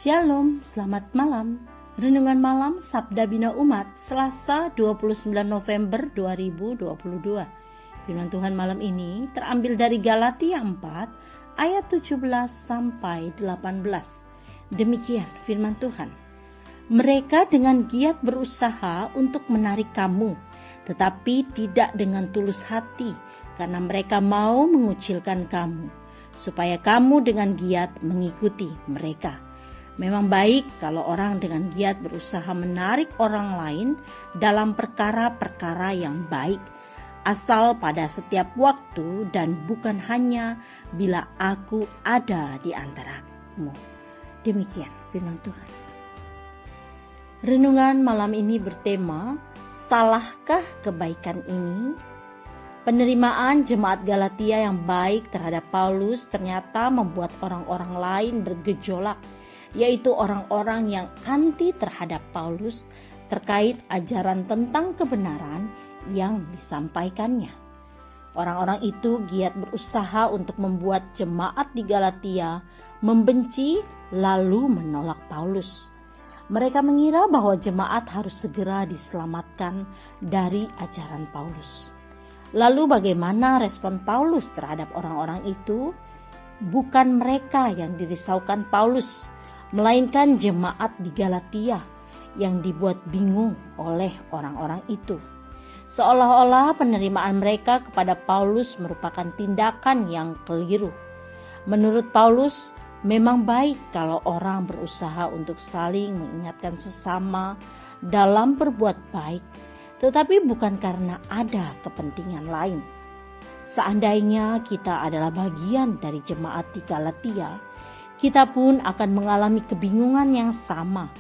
Shalom, selamat malam. Renungan malam Sabda Bina Umat, Selasa 29 November 2022. Firman Tuhan malam ini terambil dari Galatia 4 ayat 17 sampai 18. Demikian firman Tuhan. Mereka dengan giat berusaha untuk menarik kamu, tetapi tidak dengan tulus hati, karena mereka mau mengucilkan kamu, supaya kamu dengan giat mengikuti mereka. Memang baik kalau orang dengan giat berusaha menarik orang lain dalam perkara-perkara yang baik, asal pada setiap waktu dan bukan hanya bila aku ada di antaramu. Demikian firman Tuhan. Renungan malam ini bertema, salahkah kebaikan ini? Penerimaan jemaat Galatia yang baik terhadap Paulus ternyata membuat orang-orang lain bergejolak, yaitu orang-orang yang anti terhadap Paulus terkait ajaran tentang kebenaran yang disampaikannya. Orang-orang itu giat berusaha untuk membuat jemaat di Galatia membenci lalu menolak Paulus. Mereka mengira bahwa jemaat harus segera diselamatkan dari ajaran Paulus. Lalu bagaimana respon Paulus terhadap orang-orang itu? Bukan mereka yang dirisaukan Paulus, melainkan jemaat di Galatia yang dibuat bingung oleh orang-orang itu. Seolah-olah penerimaan mereka kepada Paulus merupakan tindakan yang keliru. Menurut Paulus, memang baik kalau orang berusaha untuk saling mengingatkan sesama dalam berbuat baik, tetapi bukan karena ada kepentingan lain. Seandainya kita adalah bagian dari jemaat di Galatia, kita pun akan mengalami kebingungan yang sama,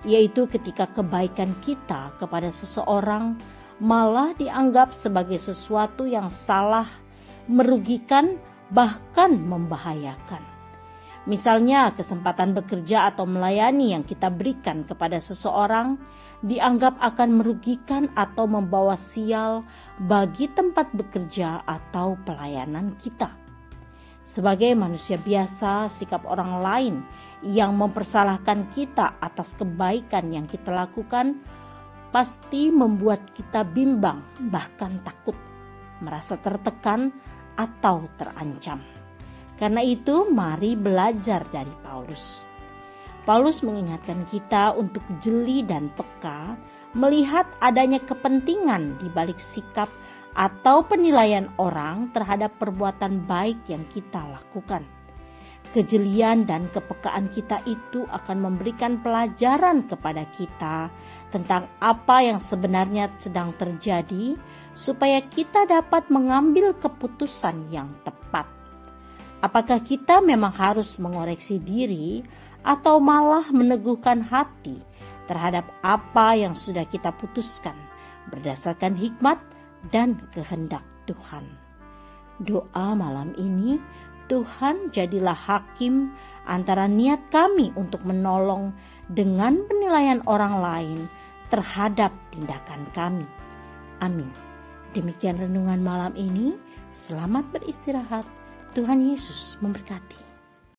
yaitu ketika kebaikan kita kepada seseorang malah dianggap sebagai sesuatu yang salah, merugikan, bahkan membahayakan. Misalnya kesempatan bekerja atau melayani yang kita berikan kepada seseorang dianggap akan merugikan atau membawa sial bagi tempat bekerja atau pelayanan kita. Sebagai manusia biasa, sikap orang lain yang mempersalahkan kita atas kebaikan yang kita lakukan pasti membuat kita bimbang, bahkan takut, merasa tertekan atau terancam. Karena itu, mari belajar dari Paulus. Paulus mengingatkan kita untuk jeli dan peka melihat adanya kepentingan di balik sikap atau penilaian orang terhadap perbuatan baik yang kita lakukan. Kejelian dan kepekaan kita itu akan memberikan pelajaran kepada kita tentang apa yang sebenarnya sedang terjadi, supaya kita dapat mengambil keputusan yang tepat. Apakah kita memang harus mengoreksi diri atau malah meneguhkan hati terhadap apa yang sudah kita putuskan berdasarkan hikmat dan kehendak Tuhan? Doa malam ini, Tuhan jadilah hakim antara niat kami untuk menolong dengan penilaian orang lain terhadap tindakan kami. Amin. Demikian renungan malam ini. Selamat beristirahat. Tuhan Yesus memberkati.